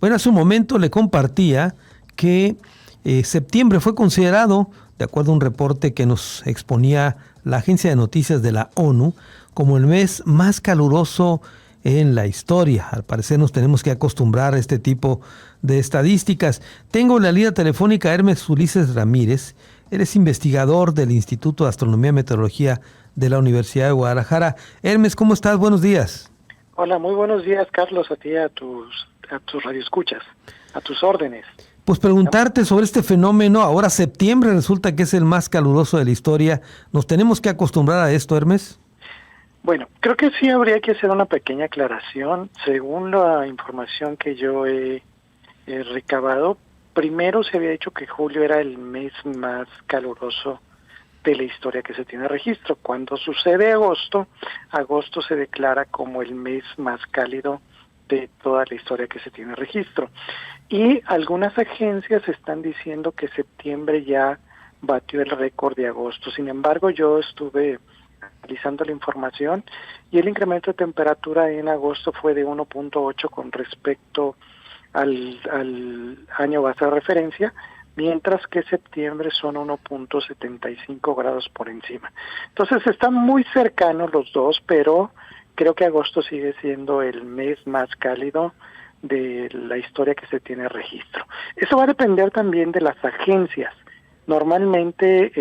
Bueno, hace un momento le compartía que septiembre fue considerado, de acuerdo a un reporte que nos exponía la agencia de noticias de la ONU, como el mes más caluroso en la historia. Al parecer nos tenemos que acostumbrar a este tipo de estadísticas. Tengo en la línea telefónica a Hermes Ulises Ramírez. Él es investigador del Instituto de Astronomía y Meteorología de la Universidad de Guadalajara. Hermes, ¿cómo estás? Buenos días. Hola, muy buenos días, Carlos, a ti y a tus radioescuchas, a tus órdenes. Pues preguntarte sobre este fenómeno. Ahora septiembre resulta que es el más caluroso de la historia. ¿Nos tenemos que acostumbrar a esto, Hermes? Bueno, creo que sí habría que hacer una pequeña aclaración. Según la información que yo he recabado, primero se había dicho que julio era el mes más caluroso de la historia que se tiene registro. Cuando sucede agosto se declara como el mes más cálido de toda la historia que se tiene registro. Y algunas agencias están diciendo que septiembre ya batió el récord de agosto. Sin embargo, yo estuve analizando la información y el incremento de temperatura en agosto fue de 1.8 con respecto al año base de referencia, mientras que septiembre son 1.75 grados por encima. Entonces están muy cercanos los dos, pero creo que agosto sigue siendo el mes más cálido de la historia que se tiene registro. Eso va a depender también de las agencias. Normalmente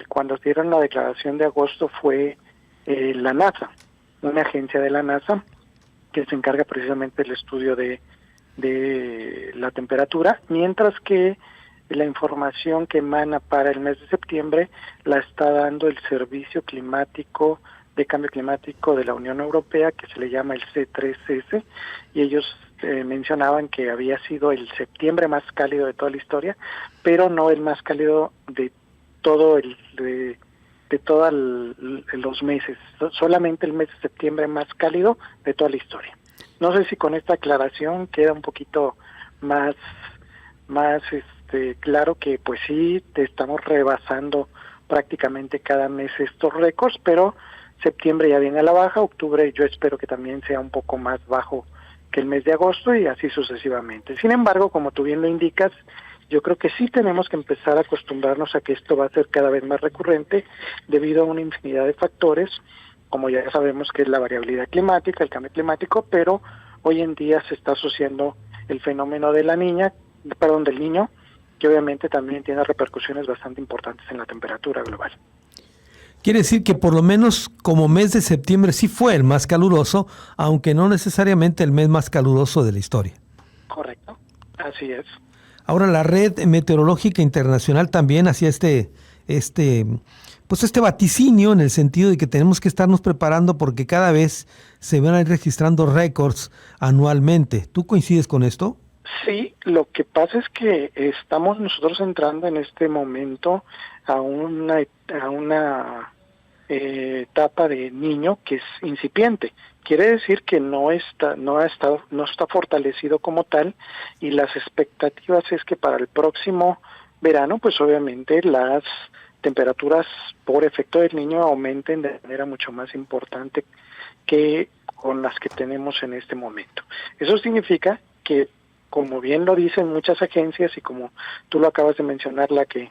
cuando dieron la declaración de agosto fue la NASA, una agencia de la NASA que se encarga precisamente del estudio de la temperatura, mientras que la información que emana para el mes de septiembre la está dando el Servicio Climático de Cambio Climático de la Unión Europea, que se le llama el C3S, y ellos mencionaban que había sido el septiembre más cálido de toda la historia, pero no el más cálido de todo de todos los meses, solamente el mes de septiembre más cálido de toda la historia. No sé si con esta aclaración queda un poquito más claro que pues sí, te estamos rebasando prácticamente cada mes estos récords, pero septiembre ya viene a la baja, octubre yo espero que también sea un poco más bajo que el mes de agosto y así sucesivamente. Sin embargo, como tú bien lo indicas, yo creo que sí tenemos que empezar a acostumbrarnos a que esto va a ser cada vez más recurrente debido a una infinidad de factores, como ya sabemos que es la variabilidad climática, el cambio climático, pero hoy en día se está asociando el fenómeno de del niño, que obviamente también tiene repercusiones bastante importantes en la temperatura global. Quiere decir que por lo menos como mes de septiembre sí fue el más caluroso, aunque no necesariamente el mes más caluroso de la historia. Correcto, así es. Ahora la Red Meteorológica Internacional también hacía este vaticinio en el sentido de que tenemos que estarnos preparando porque cada vez se van a ir registrando récords anualmente. ¿Tú coincides con esto? Sí, lo que pasa es que estamos nosotros entrando en este momento a una etapa de niño que es incipiente. Quiere decir que no está fortalecido como tal, y las expectativas es que para el próximo verano, pues obviamente las temperaturas por efecto del niño aumenten de manera mucho más importante que con las que tenemos en este momento. Eso significa que, como bien lo dicen muchas agencias y como tú lo acabas de mencionar, la que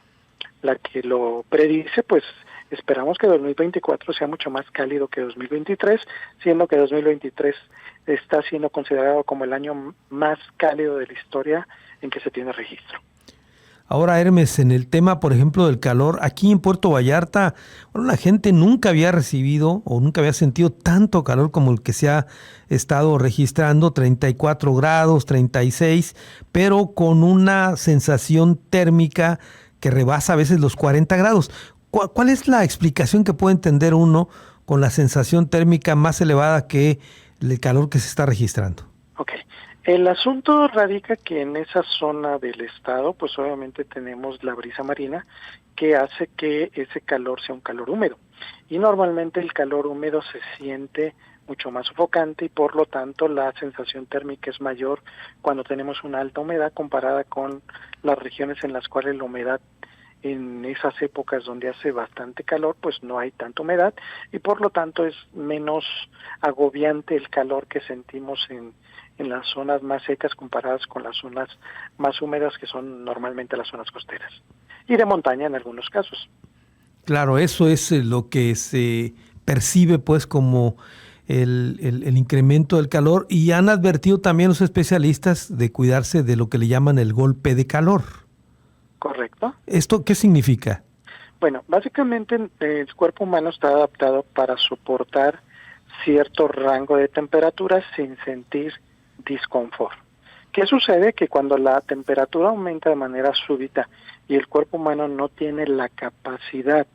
lo predice, pues esperamos que 2024 sea mucho más cálido que 2023, siendo que 2023 está siendo considerado como el año más cálido de la historia en que se tiene registro. Ahora, Hermes, en el tema, por ejemplo, del calor, aquí en Puerto Vallarta, bueno, la gente nunca había recibido o nunca había sentido tanto calor como el que se ha estado registrando, 34 grados, 36, pero con una sensación térmica que rebasa a veces los 40 grados. ¿Cuál es la explicación que puede entender uno con la sensación térmica más elevada que el calor que se está registrando? Okay. El asunto radica que en esa zona del estado, pues obviamente tenemos la brisa marina que hace que ese calor sea un calor húmedo. Y normalmente el calor húmedo se siente mucho más sofocante y por lo tanto la sensación térmica es mayor cuando tenemos una alta humedad comparada con las regiones en las cuales la humedad en esas épocas donde hace bastante calor, pues no hay tanta humedad y por lo tanto es menos agobiante el calor que sentimos en en las zonas más secas comparadas con las zonas más húmedas, que son normalmente las zonas costeras, y de montaña en algunos casos. Claro, eso es lo que se percibe pues como el incremento del calor, y han advertido también los especialistas de cuidarse de lo que le llaman el golpe de calor. ¿Correcto? ¿Esto qué significa? Bueno, básicamente el cuerpo humano está adaptado para soportar cierto rango de temperaturas sin sentir disconfort. ¿Qué sucede? Que cuando la temperatura aumenta de manera súbita y el cuerpo humano no tiene la capacidad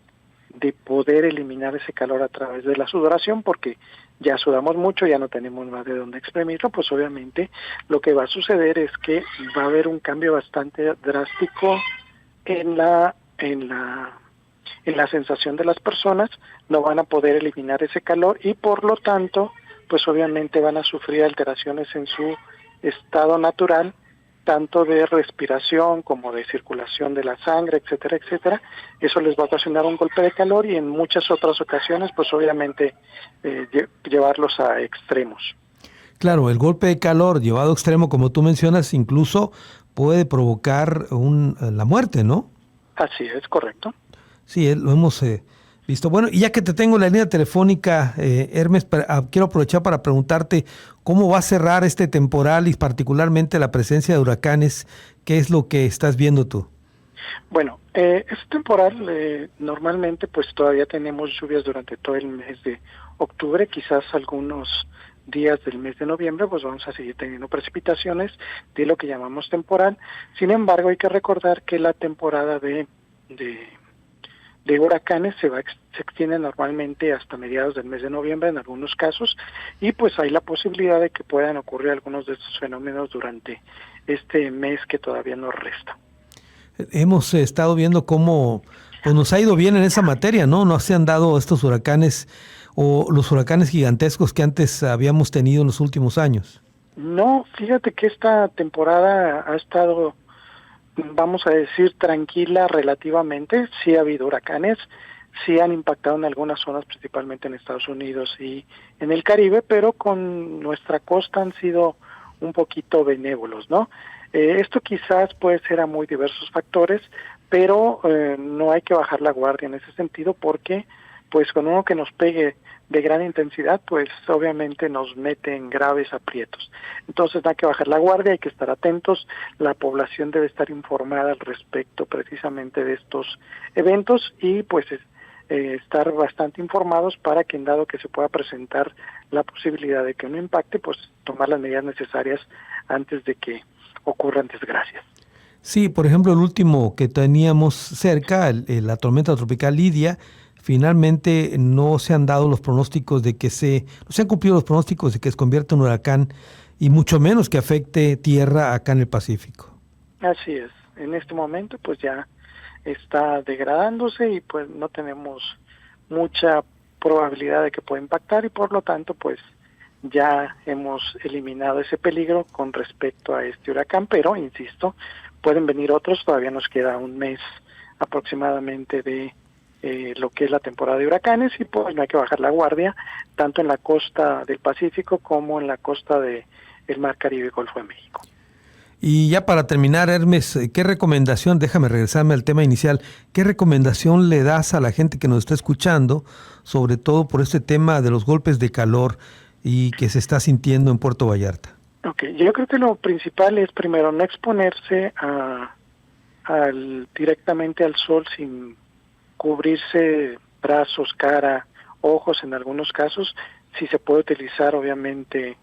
de poder eliminar ese calor a través de la sudoración, porque ya sudamos mucho, ya no tenemos más de dónde exprimirlo, pues obviamente lo que va a suceder es que va a haber un cambio bastante drástico en la sensación de las personas, no van a poder eliminar ese calor y por lo tanto, pues obviamente van a sufrir alteraciones en su estado natural, tanto de respiración como de circulación de la sangre, etcétera, etcétera. Eso les va a ocasionar un golpe de calor y en muchas otras ocasiones, pues obviamente llevarlos a extremos. Claro, el golpe de calor llevado a extremo, como tú mencionas, incluso puede provocar la muerte, ¿no? Así es, correcto. Sí, lo hemos visto. Bueno, y ya que te tengo en la línea telefónica, Hermes, quiero aprovechar para preguntarte cómo va a cerrar este temporal y particularmente la presencia de huracanes. ¿Qué es lo que estás viendo tú? Bueno, este temporal normalmente pues todavía tenemos lluvias durante todo el mes de octubre, quizás algunos días del mes de noviembre pues vamos a seguir teniendo precipitaciones de lo que llamamos temporal. Sin embargo, hay que recordar que la temporada de huracanes se extiende normalmente hasta mediados del mes de noviembre en algunos casos, y pues hay la posibilidad de que puedan ocurrir algunos de estos fenómenos durante este mes que todavía nos resta. Hemos estado viendo cómo pues nos ha ido bien en esa materia, ¿no? No se han dado estos huracanes o los huracanes gigantescos que antes habíamos tenido en los últimos años. No, fíjate que esta temporada ha estado, vamos a decir, tranquila relativamente. Sí ha habido huracanes, sí han impactado en algunas zonas, principalmente en Estados Unidos y en el Caribe, pero con nuestra costa han sido un poquito benévolos, ¿no? Esto quizás puede ser a muy diversos factores, pero no hay que bajar la guardia en ese sentido, porque pues con uno que nos pegue de gran intensidad, pues obviamente nos mete en graves aprietos. Entonces no hay que bajar la guardia, hay que estar atentos, la población debe estar informada al respecto precisamente de estos eventos y pues estar bastante informados para que en dado que se pueda presentar la posibilidad de que no impacte, pues tomar las medidas necesarias antes de que ocurran desgracias. Sí, por ejemplo, el último que teníamos cerca, la tormenta tropical Lidia, finalmente no se han dado los pronósticos no se han cumplido los pronósticos de que se convierta en un huracán y mucho menos que afecte tierra acá en el Pacífico. Así es, en este momento pues ya está degradándose y pues no tenemos mucha probabilidad de que pueda impactar y por lo tanto pues ya hemos eliminado ese peligro con respecto a este huracán, pero insisto, pueden venir otros, todavía nos queda un mes aproximadamente de lo que es la temporada de huracanes y pues no hay que bajar la guardia tanto en la costa del Pacífico como en la costa del Mar Caribe y Golfo de México. Y ya para terminar, Hermes, ¿qué recomendación, déjame regresarme al tema inicial, qué recomendación le das a la gente que nos está escuchando, sobre todo por este tema de los golpes de calor y que se está sintiendo en Puerto Vallarta? Okay, yo creo que lo principal es primero no exponerse directamente al sol sin cubrirse brazos, cara, ojos en algunos casos. Si se puede utilizar obviamente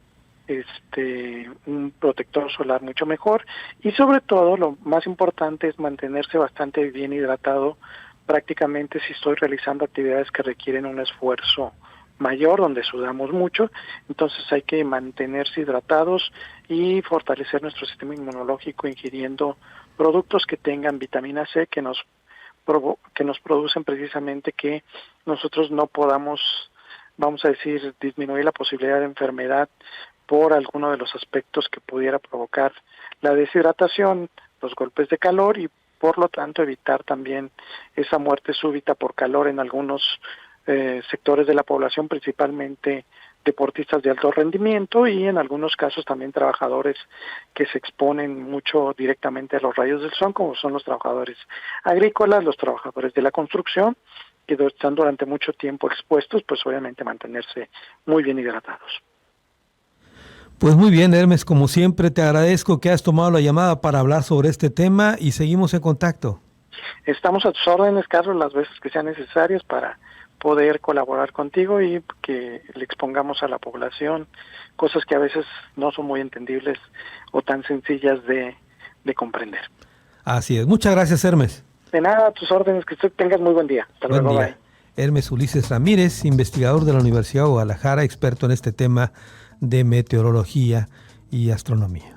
un protector solar mucho mejor y sobre todo lo más importante es mantenerse bastante bien hidratado prácticamente si estoy realizando actividades que requieren un esfuerzo mayor, donde sudamos mucho, entonces hay que mantenerse hidratados y fortalecer nuestro sistema inmunológico ingiriendo productos que tengan vitamina C que nos producen precisamente que nosotros no podamos, vamos a decir, disminuir la posibilidad de enfermedad por alguno de los aspectos que pudiera provocar la deshidratación, los golpes de calor y por lo tanto evitar también esa muerte súbita por calor en algunos sectores de la población, principalmente deportistas de alto rendimiento y en algunos casos también trabajadores que se exponen mucho directamente a los rayos del sol, como son los trabajadores agrícolas, los trabajadores de la construcción, que están durante mucho tiempo expuestos, pues obviamente mantenerse muy bien hidratados. Pues muy bien, Hermes, como siempre te agradezco que has tomado la llamada para hablar sobre este tema y seguimos en contacto. Estamos a tus órdenes, Carlos, las veces que sean necesarias para poder colaborar contigo y que le expongamos a la población cosas que a veces no son muy entendibles o tan sencillas de comprender. Así es. Muchas gracias, Hermes. De nada, a tus órdenes, que tengas muy buen día. Hasta luego, bye. Hermes Ulises Ramírez, investigador de la Universidad de Guadalajara, experto en este tema de meteorología y astronomía.